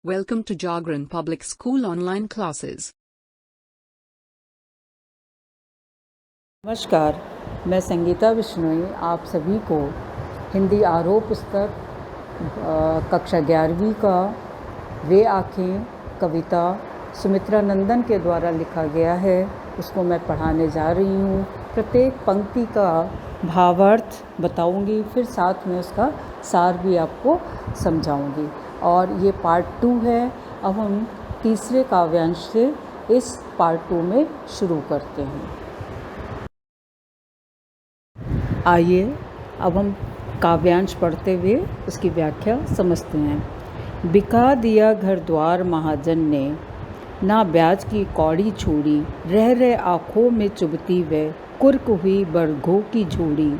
Welcome to Jagran Public School online classes. नमस्कार, मैं संगीता बिश्नोई आप सभी को हिंदी आरोह पुस्तक कक्षा 11वीं का वे आँखें कविता सुमित्रा नंदन के द्वारा लिखा गया है, उसको मैं पढ़ाने जा रही हूँ। प्रत्येक पंक्ति का भावार्थ बताऊँगी, फिर साथ में उसका सार भी आपको समझाऊँगी। और ये पार्ट 2 है। अब हम तीसरे काव्यांश से इस पार्ट 2 में शुरू करते हैं। आइए अब हम काव्यांश पढ़ते हुए उसकी व्याख्या समझते हैं। बिका दिया घर द्वार महाजन ने, ना ब्याज की कौड़ी छोड़ी, रह रहे आँखों में चुभती वे, कुर्क हुई बरघों की झोड़ी।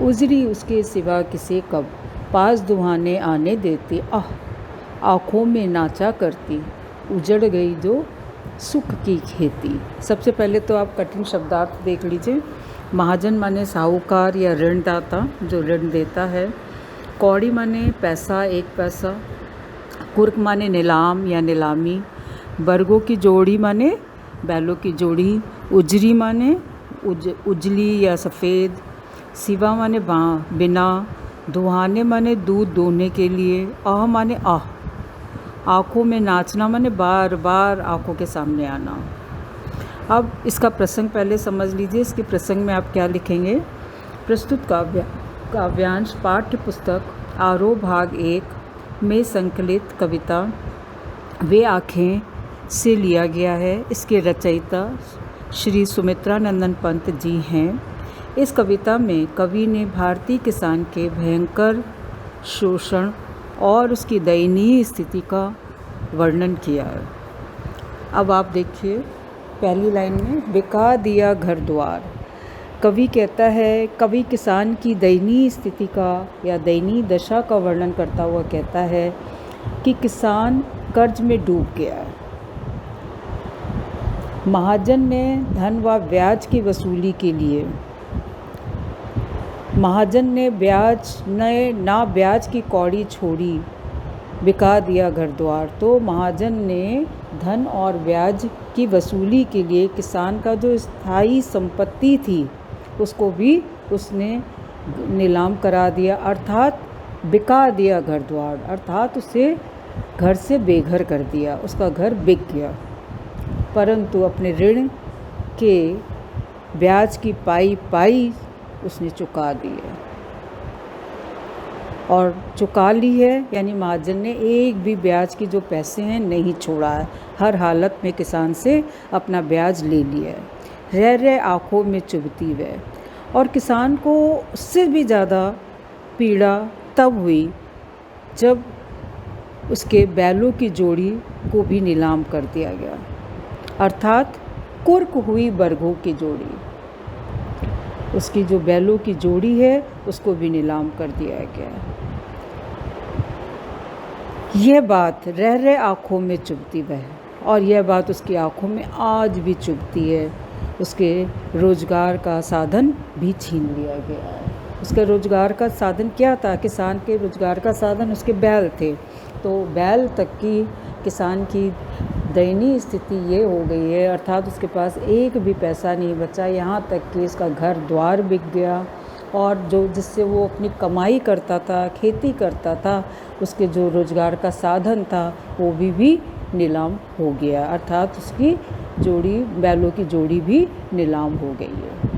उजरी उसके सिवा किसे कब, पास दुहाने आने देती, आँखों में नाचा करती, उजड़ गई जो सुख की खेती। सबसे पहले तो आप कठिन शब्दार्थ देख लीजिए। महाजन माने साहूकार या ऋणदाता जो ऋण देता है। कौड़ी माने पैसा, एक पैसा। कुर्क माने नीलाम या नीलामी। बरगों की जोड़ी माने बैलों की जोड़ी। उजरी माने उजली या सफ़ेद। सिवा माने बिना। दुहाने माने दूध दोहने के लिए। आह माने आँखों में नाचना माने बार बार आँखों के सामने आना। अब इसका प्रसंग पहले समझ लीजिए। इसके प्रसंग में आप क्या लिखेंगे। प्रस्तुत काव्यांश पाठ्य पुस्तक आरोह भाग 1 में संकलित कविता वे आँखें से लिया गया है। इसके रचयिता श्री सुमित्रा नंदन पंत जी हैं। इस कविता में कवि ने भारतीय किसान के भयंकर शोषण और उसकी दयनीय स्थिति का वर्णन किया है। अब आप देखिए पहली लाइन में, बिका दिया घर द्वार। कवि कहता है, कवि किसान की दयनीय स्थिति का या दयनीय दशा का वर्णन करता हुआ कहता है कि किसान कर्ज में डूब गया है। महाजन ने धन व ब्याज की वसूली के लिए, महाजन ने ना ब्याज की कौड़ी छोड़ी, बिका दिया घर द्वार। तो महाजन ने धन और ब्याज की वसूली के लिए किसान का जो स्थायी संपत्ति थी उसको भी उसने नीलाम करा दिया, अर्थात बिका दिया घर द्वार, अर्थात उसे घर से बेघर कर दिया, उसका घर बिक गया। परंतु अपने ऋण के ब्याज की पाई उसने चुका दी है और चुका ली है, यानी महाजन ने एक भी ब्याज की जो पैसे हैं नहीं छोड़ा है। हर हालत में किसान से अपना ब्याज ले लिया है। रह आँखों में चुभती वह। और किसान को उससे भी ज़्यादा पीड़ा तब हुई जब उसके बैलों की जोड़ी को भी नीलाम कर दिया गया, अर्थात कुर्क हुई बरघों की जोड़ी। उसकी जो बैलों की जोड़ी है उसको भी नीलाम कर दिया गया। यह बात रह आँखों में चुभती वह, और यह बात उसकी आँखों में आज भी चुभती है। उसके रोज़गार का साधन भी छीन लिया गया है। उसका रोज़गार का साधन क्या था? किसान के रोज़गार का साधन उसके बैल थे। तो बैल तक की किसान की दयनीय स्थिति ये हो गई है, अर्थात उसके पास एक भी पैसा नहीं बचा। यहाँ तक कि इसका घर द्वार बिक गया और जो जिससे वो अपनी कमाई करता था, खेती करता था, उसके जो रोज़गार का साधन था वो भी नीलाम हो गया, अर्थात उसकी जोड़ी बैलों की जोड़ी भी नीलाम हो गई है।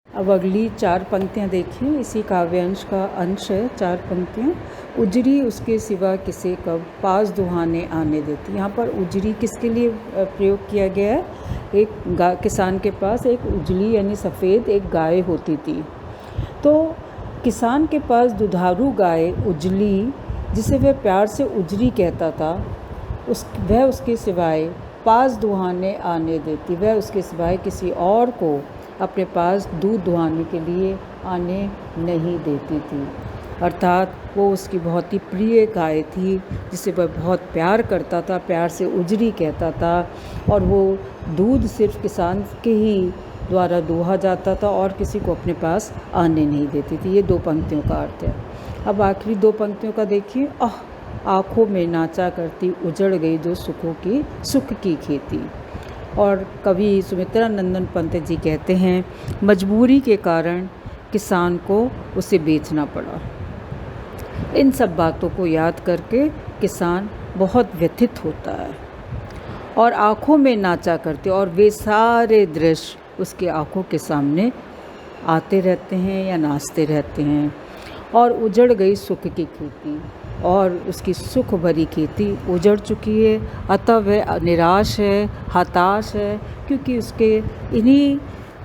अब अगली 4 पंक्तियाँ देखिए। इसी काव्यांश का अंश है 4 पंक्तियाँ। उजरी उसके सिवा किसे कब, पास दुहाने आने देती। यहाँ पर उजरी किसके लिए प्रयोग किया गया है? एक किसान के पास एक उजली यानी सफ़ेद एक गाय होती थी। तो किसान के पास दुधारू गाय उजली, जिसे वह प्यार से उजरी कहता था, वह उसके सिवाय पास दुहाने आने देती। वह उसके सिवाय किसी और को अपने पास दूध दुहाने के लिए आने नहीं देती थी, अर्थात वो उसकी बहुत ही प्रिय गाय थी जिसे वह बहुत प्यार करता था, प्यार से उजरी कहता था। और वो दूध सिर्फ किसान के ही द्वारा दोहा जाता था और किसी को अपने पास आने नहीं देती थी। ये 2 पंक्तियों का अर्थ है। अब आखिरी 2 पंक्तियों का देखिए। आँखों में नाचा करती उजड़ गई जो सुख की खेती। और कवि सुमित्रा नंदन पंत जी कहते हैं, मजबूरी के कारण किसान को उसे बेचना पड़ा। इन सब बातों को याद करके किसान बहुत व्यथित होता है और आँखों में नाचा करते, और वे सारे दृश्य उसकी आँखों के सामने आते रहते हैं या नाचते रहते हैं। और उजड़ गई सुख की खेती, और उसकी सुख भरी खेती उजड़ चुकी है। अतः वह निराश है, हताश है, क्योंकि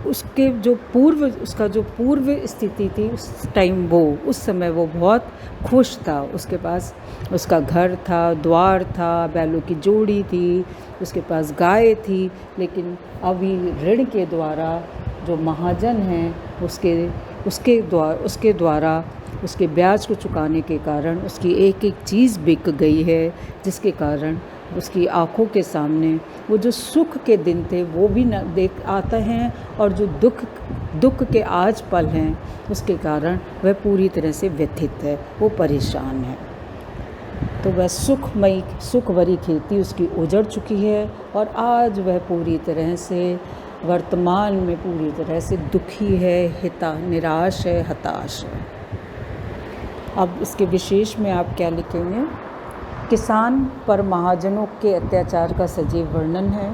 उसके जो पूर्व स्थिति थी उस टाइम, उस समय वो बहुत खुश था। उसके पास उसका घर था, द्वार था, बैलों की जोड़ी थी, उसके पास गाय थी। लेकिन अभी ऋण के द्वारा जो महाजन हैं उसके द्वारा उसके ब्याज को चुकाने के कारण उसकी एक एक चीज़ बिक गई है, जिसके कारण उसकी आँखों के सामने वो जो सुख के दिन थे वो भी न देख आते हैं, और जो दुख के आज पल हैं उसके कारण वह पूरी तरह से व्यथित है, वो परेशान है। तो वह सुख भरी खेती उसकी उजड़ चुकी है, और आज वह पूरी तरह से वर्तमान में पूरी तरह से दुखी है, निराश है, हताश है। अब इसके विशेष में आप क्या लिखेंगे? किसान पर महाजनों के अत्याचार का सजीव वर्णन है।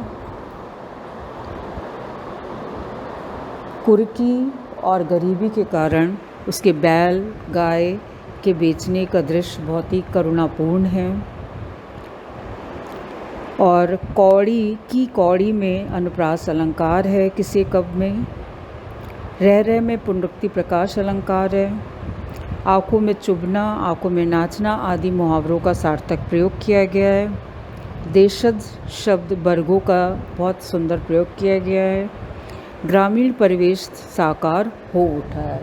कुर्की और गरीबी के कारण उसके बैल गाय के बेचने का दृश्य बहुत ही करुणापूर्ण है। और कौड़ी में अनुप्रास अलंकार है। किसे कब में रह में पुनरुक्ति प्रकाश अलंकार है। आँखों में चुभना, आँखों में नाचना आदि मुहावरों का सार्थक प्रयोग किया गया है। देशज शब्द वर्गों का बहुत सुंदर प्रयोग किया गया है। ग्रामीण परिवेश साकार हो उठा है,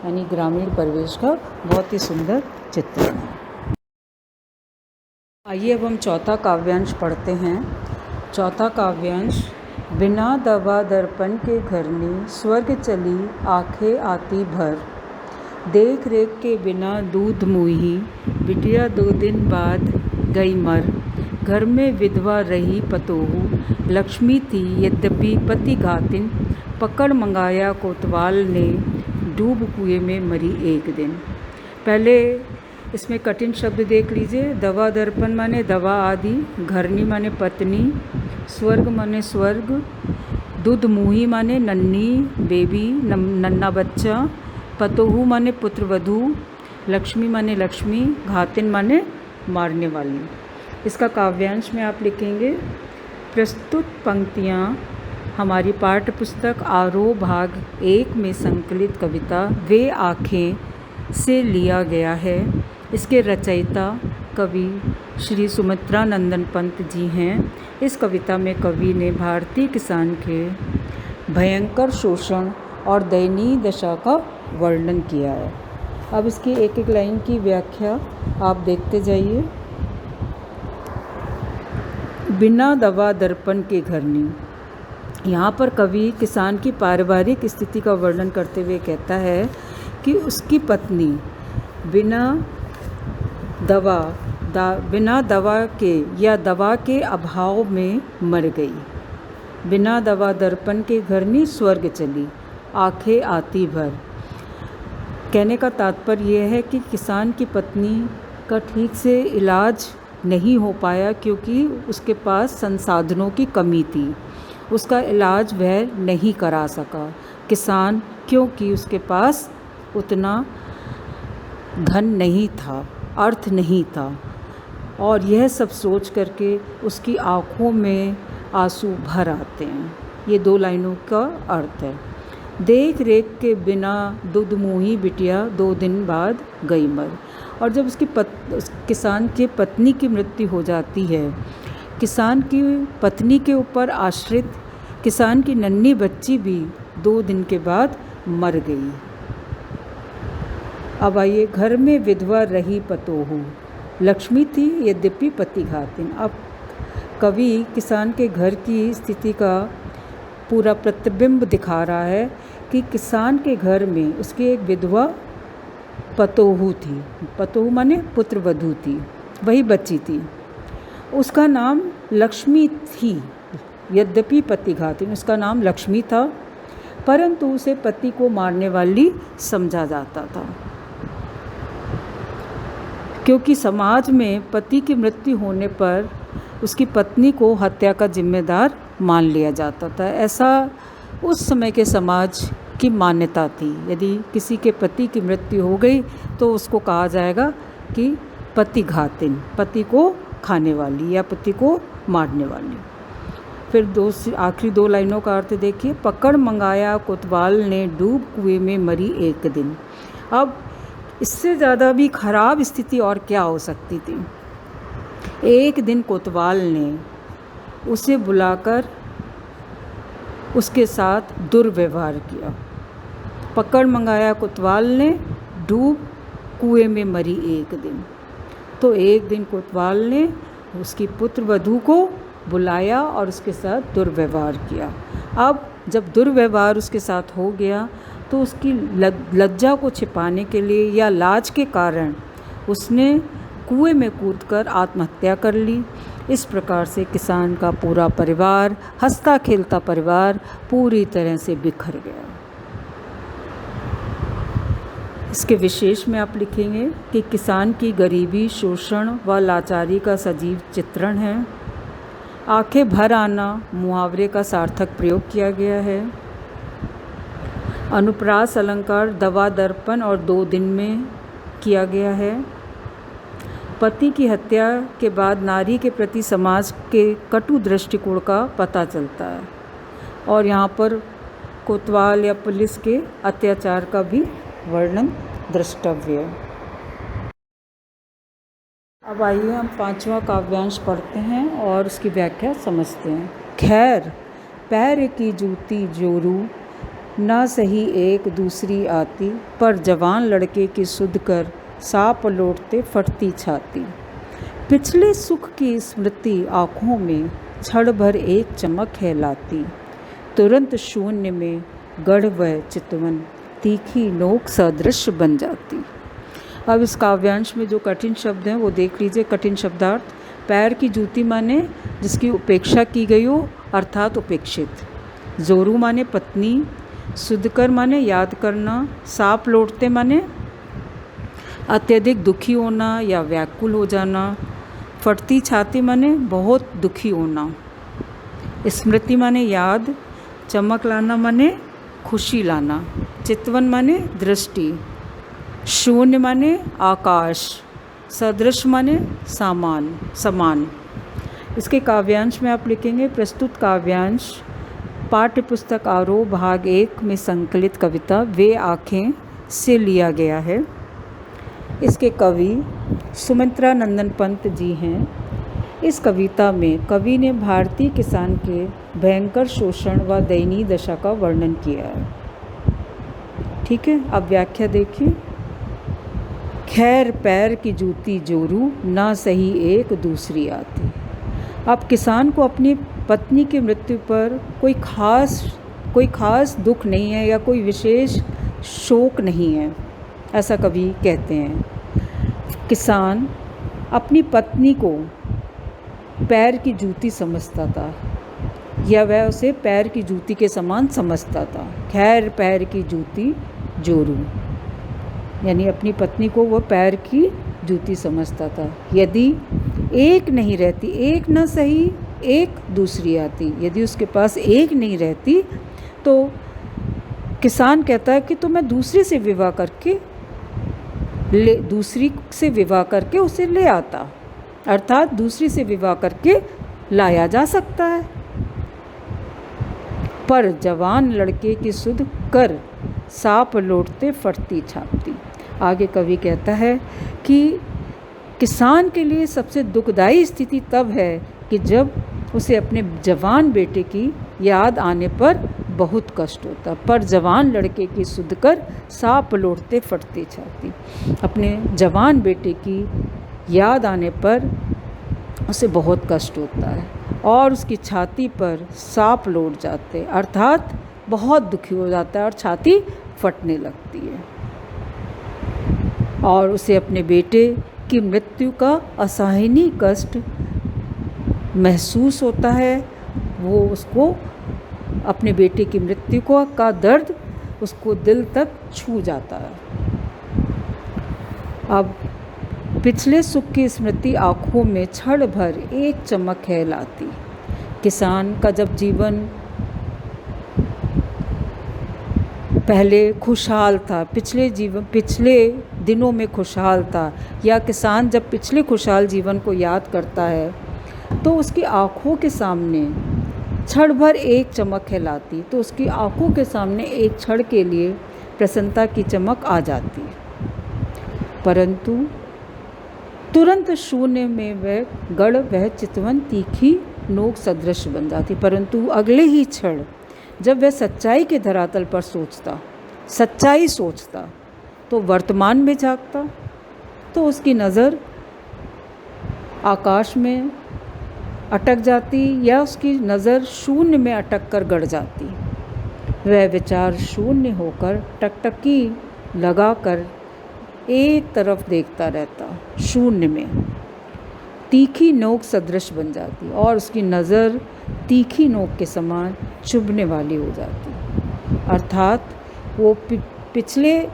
यानी ग्रामीण परिवेश का बहुत ही सुंदर चित्रण है। आइए अब हम चौथा काव्यांश पढ़ते हैं। चौथा काव्यांश, बिना दवा दर्पण के घरनी, स्वर्ग चली आँखें आती भर, देख रेख के बिना दूध मुही, बिटिया 2 दिन बाद गई मर, घर में विधवा रही पतोहू, लक्ष्मी थी यद्यपि पति घातिन, पकड़ मंगाया कोतवाल ने, डूब कुएं में मरी एक दिन। पहले इसमें कठिन शब्द देख लीजिए। दवा दर्पण माने दवा आदि, घरनी माने पत्नी, स्वर्ग माने स्वर्ग, दूध मुही माने नन्ही बेबी नन्ना बच्चा, पतोहू माने पुत्र वधू, लक्ष्मी माने लक्ष्मी, घातिन माने मारने वाली। इसका काव्यांश में आप लिखेंगे। प्रस्तुत पंक्तियाँ हमारी पाठ्य पुस्तक आरोह भाग 1 में संकलित कविता वे आँखें से लिया गया है। इसके रचयिता कवि श्री सुमित्रा नंदन पंत जी हैं। इस कविता में कवि ने भारतीय किसान के भयंकर शोषण और दयनीय दशा का वर्णन किया है। अब इसकी एक एक लाइन की व्याख्या आप देखते जाइए। बिना दवा दर्पण के घरनी, यहाँ पर कवि किसान की पारिवारिक स्थिति का वर्णन करते हुए कहता है कि उसकी पत्नी बिना दवा के या दवा के अभाव में मर गई। बिना दवा दर्पण के घरनी, स्वर्ग चली आँखें आती भर। कहने का तात्पर्य यह है कि किसान की पत्नी का ठीक से इलाज नहीं हो पाया, क्योंकि उसके पास संसाधनों की कमी थी। उसका इलाज वह नहीं करा सका किसान, क्योंकि उसके पास उतना धन नहीं था, अर्थ नहीं था। और यह सब सोच करके उसकी आँखों में आंसू भर आते हैं। ये 2 लाइनों का अर्थ है। देख रेख के बिना दूध मुही बिटिया 2 दिन बाद गई मर। और जब उसकी किसान की पत्नी की मृत्यु हो जाती है, किसान की पत्नी के ऊपर आश्रित किसान की नन्ही बच्ची भी 2 दिन के बाद मर गई। अब आइए, घर में विधवा रही पतोहू, लक्ष्मी थी यद्यपि पति घातिन। अब कवि किसान के घर की स्थिति का पूरा प्रतिबिंब दिखा रहा है कि किसान के घर में उसकी एक विधवा पतोहू थी। पतोहू माने पुत्रवधू थी, वही बच्ची थी। उसका नाम लक्ष्मी थी। यद्यपि पतिघातिन, उसका नाम लक्ष्मी था, परंतु उसे पति को मारने वाली समझा जाता था, क्योंकि समाज में पति की मृत्यु होने पर उसकी पत्नी को हत्या का जिम्मेदार मान लिया जाता था। ऐसा उस समय के समाज की मान्यता थी। यदि किसी के पति की मृत्यु हो गई तो उसको कहा जाएगा कि पतिघातिन, पति को खाने वाली या पति को मारने वाली। फिर आखिरी 2 लाइनों का अर्थ देखिए। पकड़ मंगाया कोतवाल ने, डूब कुएं में मरी एक दिन। अब इससे ज़्यादा भी खराब स्थिति और क्या हो सकती थी। एक दिन कोतवाल ने उसे बुलाकर उसके साथ दुर्व्यवहार किया। पकड़ मंगाया कोतवाल ने, डूब कुएं में मरी एक दिन। तो एक दिन कोतवाल ने उसकी पुत्रवधू को बुलाया और उसके साथ दुर्व्यवहार किया। अब जब दुर्व्यवहार उसके साथ हो गया तो उसकी लज्जा को छिपाने के लिए या लाज के कारण उसने कुएं में कूदकर आत्महत्या कर ली। इस प्रकार से किसान का पूरा परिवार, हंसता खेलता परिवार पूरी तरह से बिखर गया। इसके विशेष में आप लिखेंगे कि किसान की गरीबी, शोषण व लाचारी का सजीव चित्रण है। आंखें भर आना मुहावरे का सार्थक प्रयोग किया गया है। अनुप्रास अलंकार दवा दर्पण और 2 दिन में किया गया है। पति की हत्या के बाद नारी के प्रति समाज के कटु दृष्टिकोण का पता चलता है और यहाँ पर कोतवाल या पुलिस के अत्याचार का भी वर्णन द्रष्टव्य है। अब आइए हम 5वां काव्यांश पढ़ते हैं और उसकी व्याख्या समझते हैं। खैर पैर की जूती जोरू, ना सही एक दूसरी आती, पर जवान लड़के की सुध कर, सांप लौटते फटती छाती। पिछले सुख की स्मृति आँखों में क्षण भर एक चमक है लाती, तुरंत शून्य में गढ़ वह चितवन, तीखी नोक सदृश बन जाती। अब इस काव्यांश में जो कठिन शब्द हैं वो देख लीजिए। कठिन शब्दार्थ। पैर की जूती माने जिसकी उपेक्षा की गई हो, अर्थात उपेक्षित। जोरू माने पत्नी। सुधकर माने याद करना। सांप लौटते माने अत्यधिक दुखी होना या व्याकुल हो जाना। फटती छाती माने बहुत दुखी होना। स्मृति माने याद। चमक लाना माने खुशी लाना। चितवन माने दृष्टि। शून्य माने आकाश। सदृश माने समान। इसके काव्यांश में आप लिखेंगे। प्रस्तुत काव्यांश पाठ्य पुस्तक आरोह भाग 1 में संकलित कविता वे आँखें से लिया गया है। इसके कवि सुमित्रा नंदन पंत जी हैं। इस कविता में कवि ने भारतीय किसान के भयंकर शोषण व दयनीय दशा का वर्णन किया है। ठीक है, अब व्याख्या देखिए। खैर पैर की जूती जोरू, ना सही एक दूसरी आती। अब किसान को अपनी पत्नी की मृत्यु पर कोई खास दुख नहीं है या कोई विशेष शोक नहीं है, ऐसा कवि कहते हैं। किसान अपनी पत्नी को पैर की जूती समझता था या वह उसे पैर की जूती के समान समझता था। खैर पैर की जूती जोरू, यानी अपनी पत्नी को वह पैर की जूती समझता था। यदि एक नहीं रहती, एक न सही एक दूसरी आती, यदि उसके पास एक नहीं रहती तो किसान कहता है कि तो मैं दूसरी से विवाह करके उसे ले आता, अर्थात दूसरी से विवाह करके लाया जा सकता है। पर जवान लड़के की सुध कर, सांप लौटते फटती छापती। आगे कवि कहता है कि किसान के लिए सबसे दुखदायी स्थिति तब है कि जब उसे अपने जवान बेटे की याद आने पर बहुत कष्ट होता। पर जवान लड़के की सुध कर, सांप लौटते फटती छाती। अपने जवान बेटे की याद आने पर उसे बहुत कष्ट होता है। और उसकी छाती पर सांप लौट जाते, अर्थात बहुत दुखी हो जाता है और छाती फटने लगती है और उसे अपने बेटे की मृत्यु का असहनीय कष्ट महसूस होता है। वो उसको अपने बेटे की मृत्यु का दर्द उसको दिल तक छू जाता है। अब पिछले सुख की स्मृति आँखों में क्षण भर एक चमक है लाती। किसान का जब जीवन पहले खुशहाल था, पिछले दिनों में खुशहाल था, या किसान जब पिछले खुशहाल जीवन को याद करता है तो उसकी आँखों के सामने क्षण भर एक चमक है लाती। तो उसकी आँखों के सामने एक क्षण के लिए प्रसन्नता की चमक आ जाती, परंतु तुरंत शून्य में वह चितवन तीखी नोक सदृश बन जाती। परंतु अगले ही क्षण जब वह सच्चाई के धरातल पर सच्चाई सोचता तो वर्तमान में झांकता, तो उसकी नज़र आकाश में अटक जाती या उसकी नज़र शून्य में अटक कर गड़ जाती। वह विचार शून्य होकर टकटकी लगाकर एक तरफ देखता रहता, शून्य में तीखी नोक सदृश बन जाती और उसकी नज़र तीखी नोक के समान चुभने वाली हो जाती। अर्थात वो पिछले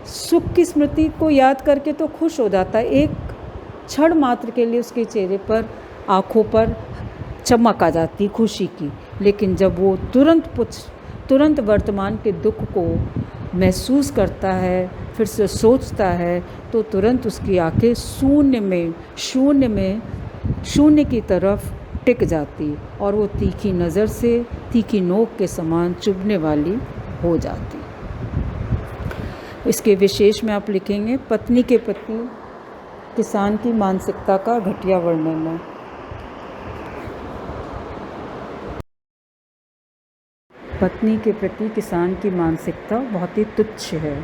सुख की स्मृति को याद करके तो खुश हो जाता, एक क्षण मात्र के लिए उसके चेहरे पर, आँखों पर चमक आ जाती खुशी की, लेकिन जब वो तुरंत वर्तमान के दुख को महसूस करता है, फिर से सोचता है, तो तुरंत उसकी आंखें शून्य की तरफ टिक जाती और वो तीखी नज़र से तीखी नोक के समान चुभने वाली हो जाती। इसके विशेष में आप लिखेंगे, पत्नी के प्रति किसान की मानसिकता का घटिया वर्णन है। पत्नी के प्रति किसान की मानसिकता बहुत ही तुच्छ है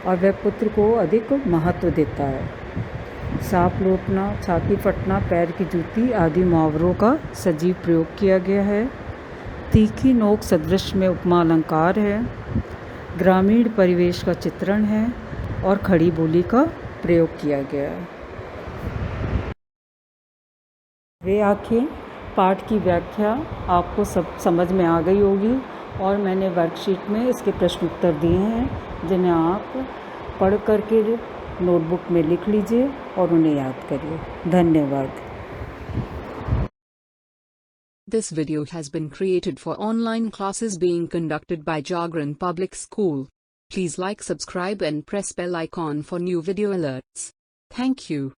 और वह पुत्र को अधिक महत्व देता है। सांप लौटना, छाती फटना, पैर की जूती आदि मुहावरों का सजीव प्रयोग किया गया है। तीखी नोक सदृश में उपमा अलंकार है, ग्रामीण परिवेश का चित्रण है और खड़ी बोली का प्रयोग किया गया है। वे आँखें पाठ की व्याख्या आपको सब समझ में आ गई होगी और मैंने वर्कशीट में इसके प्रश्न उत्तर दिए हैं, जिन्हें आप पढ़ करके नोटबुक में लिख लीजिए और उन्हें याद करिए। धन्यवाद। This video has been created for online classes being conducted by Jagran Public School. Please like, subscribe and press bell icon for new video alerts. Thank you.